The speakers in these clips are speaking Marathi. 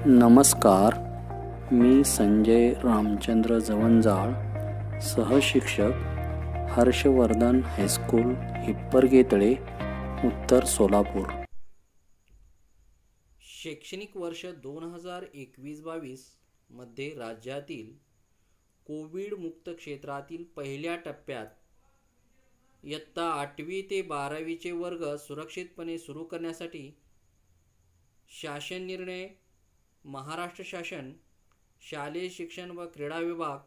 नमस्कार, मी संजय रामचंद्र जवंजाळ, सहशिक्षक हर्षवर्धन हायस्कूल हिप्परगेतळे, उत्तर सोलापूर. शैक्षणिक वर्ष 2021-22 मध्ये राज्यातील कोविड मुक्त क्षेत्रातील पहिल्या टप्प्यात इयत्ता 8वी ते 12वीचे वर्ग सुरक्षितपणे सुरू करण्यासाठी शासन निर्णय. महाराष्ट्र शासन, शालेय शिक्षण व क्रीडा विभाग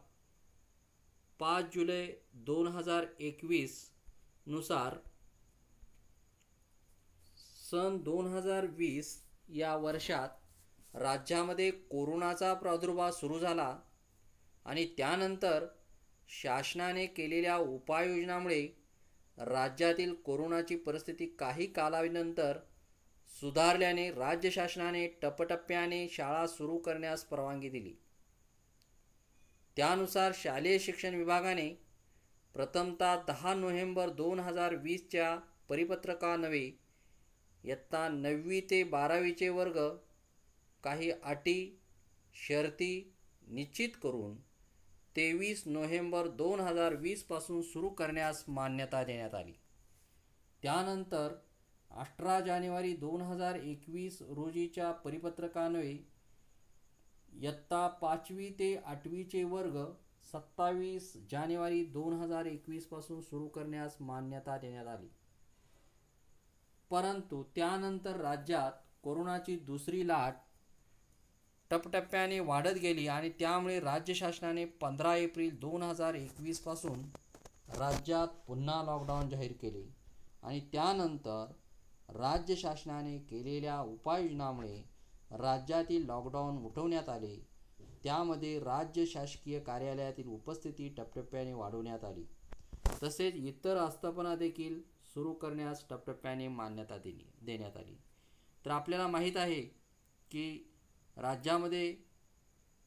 5 जुलै 2021 नुसार सन 2020 या वर्षात राज्यामध्ये कोरोनाचा प्रादुर्भाव सुरू झाला आणि त्यानंतर शासनाने केलेल्या उपाययोजनांमुळे राज्यातील कोरोनाची परिस्थिती काही कालावधीनंतर सुधारल्याने राज्य शासनाने टप्प्याटप्प्याने शाळा सुरू करण्यास परवानगी दिली. त्यानुसार शालेय शिक्षण विभागाने प्रथमतः 10 नोव्हेंबर 2020च्या परिपत्रकान्वये इयत्ता 9वी ते 12वीचे वर्ग काही अटी शर्ती निश्चित करून 23 नोव्हेंबर 2020 पासून सुरू करण्यास मान्यता देण्यात आली. त्यानंतर 18 जानेवारी 2021 रोजीच्या परिपत्रकान्वये इयत्ता 5वी ते 8वीचे वर्ग 27 जानेवारी 2021 पासून सुरू करण्यास मान्यता देण्यात आली. परंतु त्यानंतर राज्यात कोरोनाची दुसरी लाट टप्प्याटप्प्याने वाढत गेली आणि त्यामुळे राज्य शासनाने 15 एप्रिल 2021 पासून राज्यात पुन्हा लॉकडाऊन जाहीर केले आणि त्यानंतर राज्य शासनाने केलेल्या उपाययोजनांमुळे राज्यातील लॉकडाऊन उठवण्यात आले. त्यामध्ये राज्य शासकीय कार्यालयातील उपस्थिती टप्प्याटप्प्याने वाढवण्यात आली. तसेच इतर आस्थापना देखील सुरू करण्यास टप्प्याटप्प्याने मान्यता देण्यात आली. तर आपल्याला माहीत आहे की राज्यामध्ये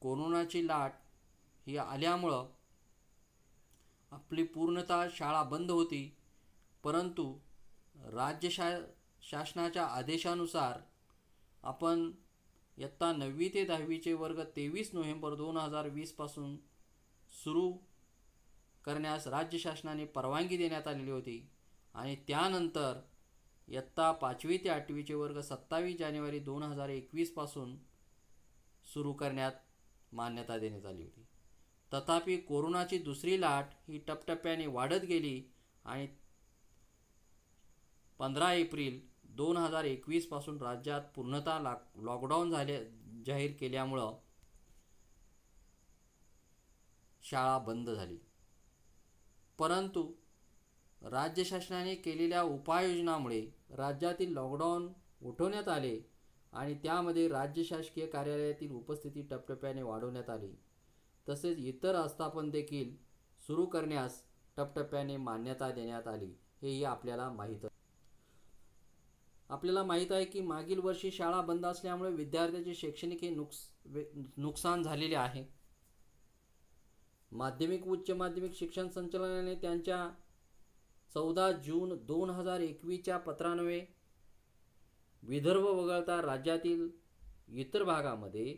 कोरोनाची लाट ही आल्यामुळं आपली पूर्णतः शाळा बंद होती. परंतु राज्य शासनाच्या आदेशानुसार आपण इयत्ता 9वी ते 10वीचे वर्ग 23 नोव्हेंबर 2020 पासून सुरू करण्यास राज्य शासनाने परवानगी देण्यात आलेली होती आणि त्यानंतर इयत्ता 5वी ते 8वीचे वर्ग 27 जानेवारी 2021 पासून सुरू करण्यात मान्यता देण्यात आली होती. तथापि कोरोनाची दुसरी लाट ही टप्प्याटप्प्याने वाढत गेली आणि 15 एप्रिल 2021 पासून राज्यात पूर्णतः लॉकडाऊन जाहीर केल्यामुळं शाळा बंद झाली. परंतु राज्य शासनाने केलेल्या उपाययोजनामुळे राज्यातील लॉकडाऊन उठवण्यात आले आणि त्यामध्ये राज्य शासकीय कार्यालयातील उपस्थिती टप्प्याटप्प्याने वाढवण्यात आली. तसेच इतर आस्थापन देखील सुरू करण्यास टप्प्याटप्प्याने मान्यता देण्यात आली. हेही आपल्याला माहीत आहे की मागील वर्षी शाळा बंद असल्यामुळे विद्यार्थ्यांचे शैक्षणिक हे नुकसान झालेले आहे. माध्यमिक उच्च माध्यमिक शिक्षण संचालनालयाने त्यांच्या 14 जून 2021च्या पत्रान्वये विदर्भ वगळता राज्यातील इतर भागामध्ये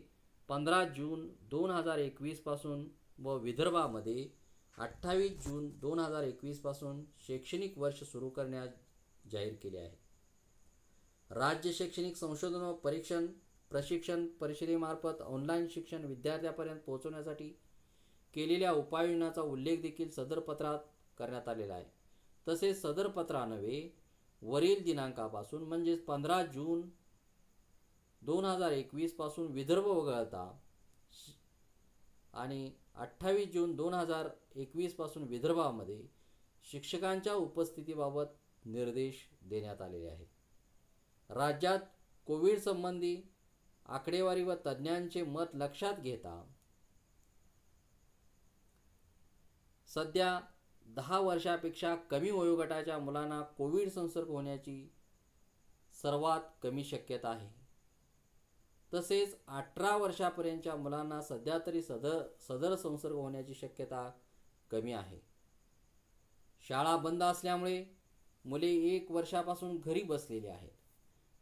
15 जून 2021 पासून व विदर्भामध्ये 28 जून 2021 पासून शैक्षणिक वर्ष सुरू करण्यास जाहीर केले आहे. राज्य शैक्षणिक संशोधन व प्रशिक्षण परिषदेमार्फत ऑनलाईन शिक्षण विद्यार्थ्यांपर्यंत पोहोचवण्यासाठी केलेल्या उपाययोजनांचा उल्लेख देखील सदर पत्रात करण्यात आलेला आहे. तसेच सदर पत्रान्वये वरील दिनांकापासून म्हणजेच 15 जून 2021 पासून विदर्भ वगळता आणि 28 जून 2021 पासून विदर्भामध्ये शिक्षकांच्या उपस्थितीबाबत निर्देश देण्यात आलेले आहेत. राज्यात कोविड संबंधी आकडेवारी व तज्ज्ञांचे मत लक्षात घेता सध्या 10 वर्षापेक्षा कमी वयोगटाच्या मुलांना कोविड संसर्ग होण्याची सर्वात कमी शक्यता आहे. तसेच 18 वर्षापर्यंतच्या मुलांना सध्या तरी सदर संसर्ग होण्याची शक्यता कमी आहे. शाळा बंद असल्यामुळे मुले 1 वर्षापासून घरी बसलेली आहेत.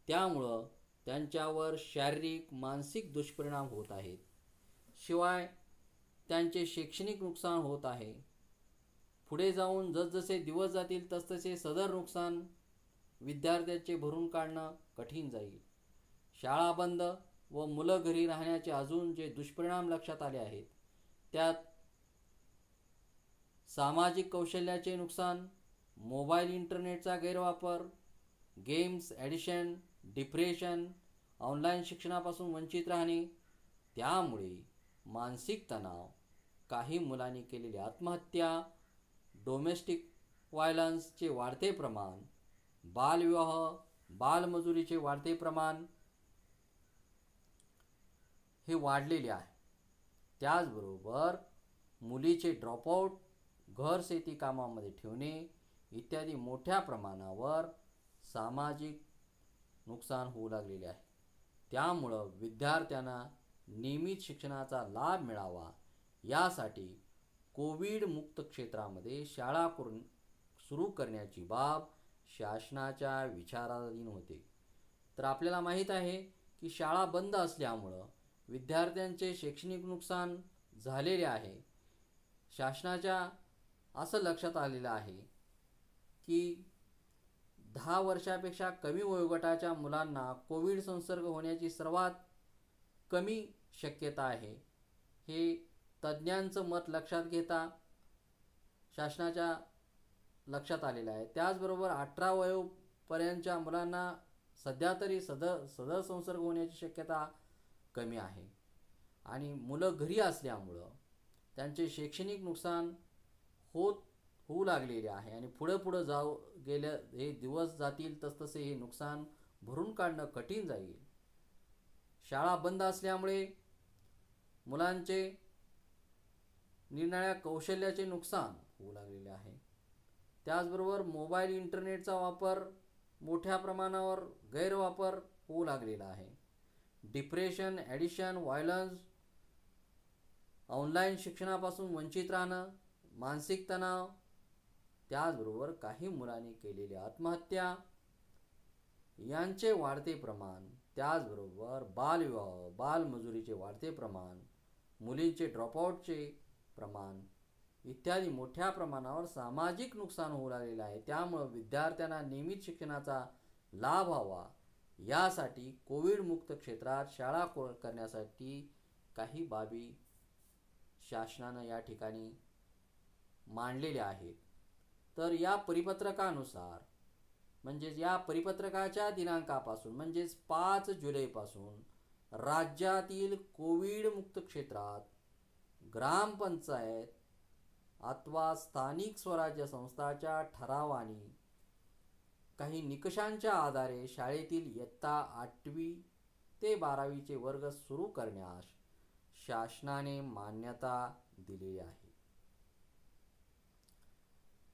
त्यामुळं त्यांच्यावर शारीरिक मानसिक दुष्परिणाम होत आहेत. शिवाय त्यांचे शैक्षणिक नुकसान होत आहे. पुढे जाऊन जसजसे दिवस जातील तसतसे सदर नुकसान विद्यार्थ्याचे भरून काढणं कठीण जाईल. शाळा बंद व मुलं घरी राहण्याचे अजून जे दुष्परिणाम लक्षात आले आहेत त्यात सामाजिक कौशल्याचे नुकसान, मोबाईल इंटरनेटचा गैरवापर, गेम्स ॲडिक्शन, डिप्रेशन, ऑनलाईन शिक्षणापासून वंचित राहणे, त्यामुळे मानसिक तणाव, काही मुलांनी केलेली आत्महत्या, डोमेस्टिक व्हायलन्सचे वाढते प्रमाण, बालविवाह, बालमजुरीचे वाढते प्रमाण हे वाढलेले आहे. त्याचबरोबर मुलीचे ड्रॉपआउट, घर शेती कामामध्ये ठेवणे इत्यादी मोठ्या प्रमाणावर सामाजिक नुकसान होऊ लागलेले आहे. त्यामुळं विद्यार्थ्यांना नियमित शिक्षणाचा लाभ मिळावा यासाठी कोविड मुक्त क्षेत्रामध्ये शाळा सुरू करण्याची बाब शासनाच्या विचाराधीन होते. तर आपल्याला माहीत आहे की शाळा बंद असल्यामुळं विद्यार्थ्यांचे शैक्षणिक नुकसान झालेले आहे. शासनाच्या असं लक्षात आलेलं आहे की 10 वर्षापेक्षा कमी वयोगटाच्या मुलांना कोविड संसर्ग होण्याची सर्वात कमी शक्यता आहे. हे तज्ज्ञांचं मत लक्षात घेता शासनाच्या लक्षात आलेलं आहे. त्याचबरोबर 18 वयोपर्यंतच्या मुलांना सध्या तरी सदर संसर्ग होण्याची शक्यता कमी आहे. आणि मुलं घरी असल्यामुळं त्यांचे शैक्षणिक नुकसान होऊ लागलेले आहे. आणि पुढं हे दिवस जातील तसतसे हे नुकसान भरून काढणं कठीण जाईल. शाळा बंद असल्यामुळे मुलांचे निरनिराळ्या कौशल्याचे नुकसान होऊ लागलेले आहे. त्याचबरोबर मोबाईल इंटरनेटचा वापर, मोठ्या प्रमाणावर गैरवापर होऊ लागलेला आहे. डिप्रेशन, ॲडिक्शन, व्हायलन्स, ऑनलाईन शिक्षणापासून वंचित राहणं, मानसिक तणाव, त्याचबरोबर काही मुलांनी केलेली आत्महत्या यांचे वाढते प्रमाण, त्याचबरोबर बालविवाह, बालमजुरीचे वाढते प्रमाण, मुलींचे ड्रॉपआउटचे प्रमाण इत्यादी मोठ्या प्रमाणावर सामाजिक नुकसान होऊ लागलेलं आहे. त्यामुळं विद्यार्थ्यांना नियमित शिक्षणाचा लाभ व्हावा यासाठी कोविड मुक्त क्षेत्रात शाळा करण्यासाठी काही बाबी शासनानं या ठिकाणी मांडलेल्या आहेत. तर या परिपत्रकानुसार म्हणजेच या परिपत्रकाच्या दिनांकापासून म्हणजेच 5 जुलैपासून राज्यातील कोविड मुक्त क्षेत्रात ग्रामपंचायत अथवा स्थानिक स्वराज्य संस्थाच्या ठरावाने काही निकषांच्या आधारे शाळेतील इयत्ता 8वी ते 12वीचे वर्ग सुरू करण्यास शासनाने मान्यता दिलेली आहे.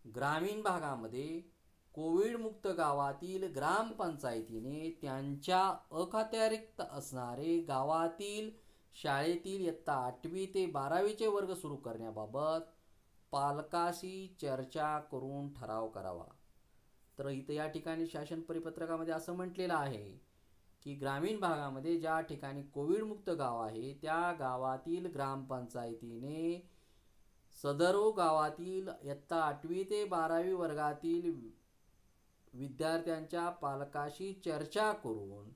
ग्रामीण भागामध्ये कोविड मुक्त गावातील ग्रामपंचायतीने त्यांच्या अखत्यारीत असणारे गावातील शाळेतील इयत्ता 8वी ते 12वीचे वर्ग सुरू करण्याबाबत पालकाशी चर्चा करून ठराव करावा. तर इथं या ठिकाणी शासन परिपत्रकामध्ये असं म्हटलेलं आहे की ग्रामीण भागामध्ये ज्या ठिकाणी कोविड मुक्त गाव आहे त्या गावातील ग्रामपंचायतीने सदर गावातील इयत्ता 8वी ते 12वी वर्गातील विद्यार्थ्यांच्या पालकाशी चर्चा करून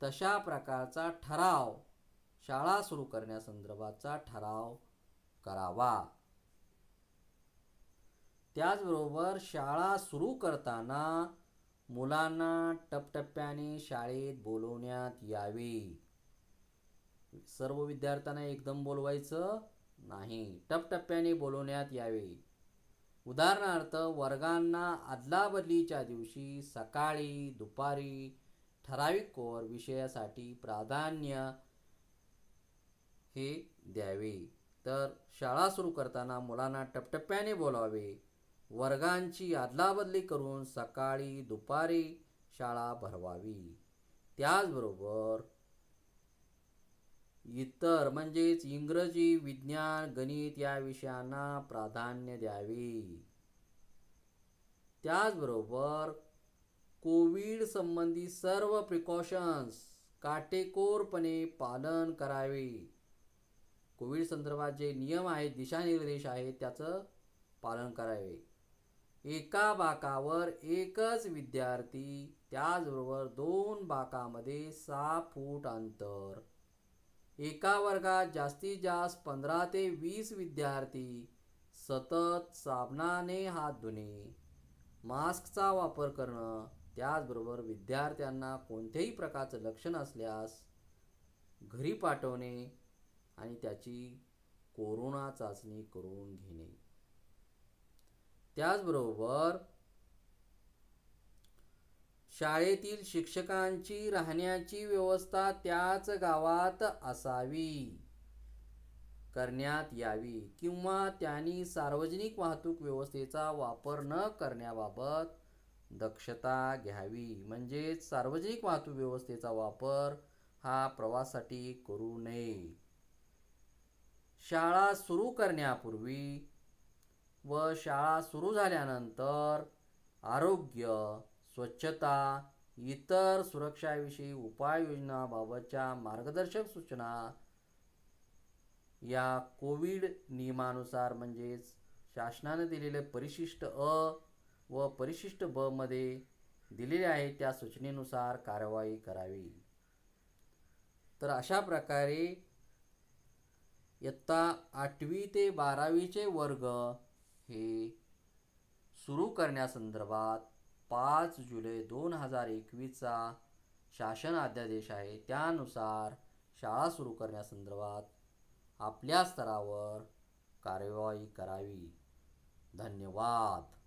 तशा प्रकारचा ठराव, शाळा सुरू करण्यासंदर्भातचा ठराव करावा. त्याचबरोबर शाळा सुरू करताना मुलांना टप्प्याने शाळेत बोलवण्यात यावे. सर्व विद्यार्थ्यांना एकदम बोलवायचं नाही, टप्प्याने बोलवण्यात यावे. उदाहरणार्थ वर्गांना अदलाबदलीच्या दिवशी सकाळी, दुपारी ठराविक कोर विषयासाठी प्राधान्य हे द्यावे. तर शाळा सुरू करताना मुलांना टप्प्याने बोलावे. वर्गांची अदलाबदली करून सकाळी, दुपारी शाळा भरवावी. त्याचबरोबर इतर म्हणजेच इंग्रजी, विज्ञान, गणित या विषयांना प्राधान्य द्यावे. त्याचबरोबर कोविड संबंधी सर्व प्रिकॉशन्स काटेकोरपणे पालन करावे. कोविड संदर्भात जे नियम आहेत, दिशानिर्देश आहेत, त्याचं पालन करावे. एका बाकावर एकच विद्यार्थी, त्याचबरोबर 2 बाकामध्ये 6 फूट अंतर. एका वर्गात जास्तीत जास्त 15 ते 20 विद्यार्थी. सतत साबणाने हात धुणे, मास्कचा वापर करणं, त्याचबरोबर विद्यार्थ्यांना कोणत्याही प्रकारचं लक्षण असल्यास घरी पाठवणे आणि त्याची कोरोना चाचणी करून घेणे. त्याचबरोबर शाळेतील शिक्षकांची राहण्याची व्यवस्था त्याच गावात असावी, करण्यात यावी किंवा त्यांनी सार्वजनिक वाहतूक व्यवस्थेचा वापर न करण्याबाबत दक्षता घ्यावी. म्हणजेच सार्वजनिक वाहतूक व्यवस्थेचा वापर हा प्रवासासाठी करू नये. शाळा सुरू करण्यापूर्वी व शाळा सुरू झाल्यानंतर आरोग्य, स्वच्छता, इतर सुरक्षाविषयी उपाययोजनांबाबतच्या मार्गदर्शक सूचना या कोविड नियमानुसार म्हणजेच शासनाने दिलेले परिशिष्ट अ व परिशिष्ट ब मध्ये दिलेले आहे त्या सूचनेनुसार कारवाई करावी. तर अशा प्रकारे इयत्ता 8वी ते 12वीचे वर्ग हे सुरू करण्यासंदर्भात 5 जुलै 2021चा शासन अध्यादेश आहे. त्यानुसार शाळा सुरू करण्यासंदर्भात आपल्या स्तरावर कार्यवाही करावी. धन्यवाद.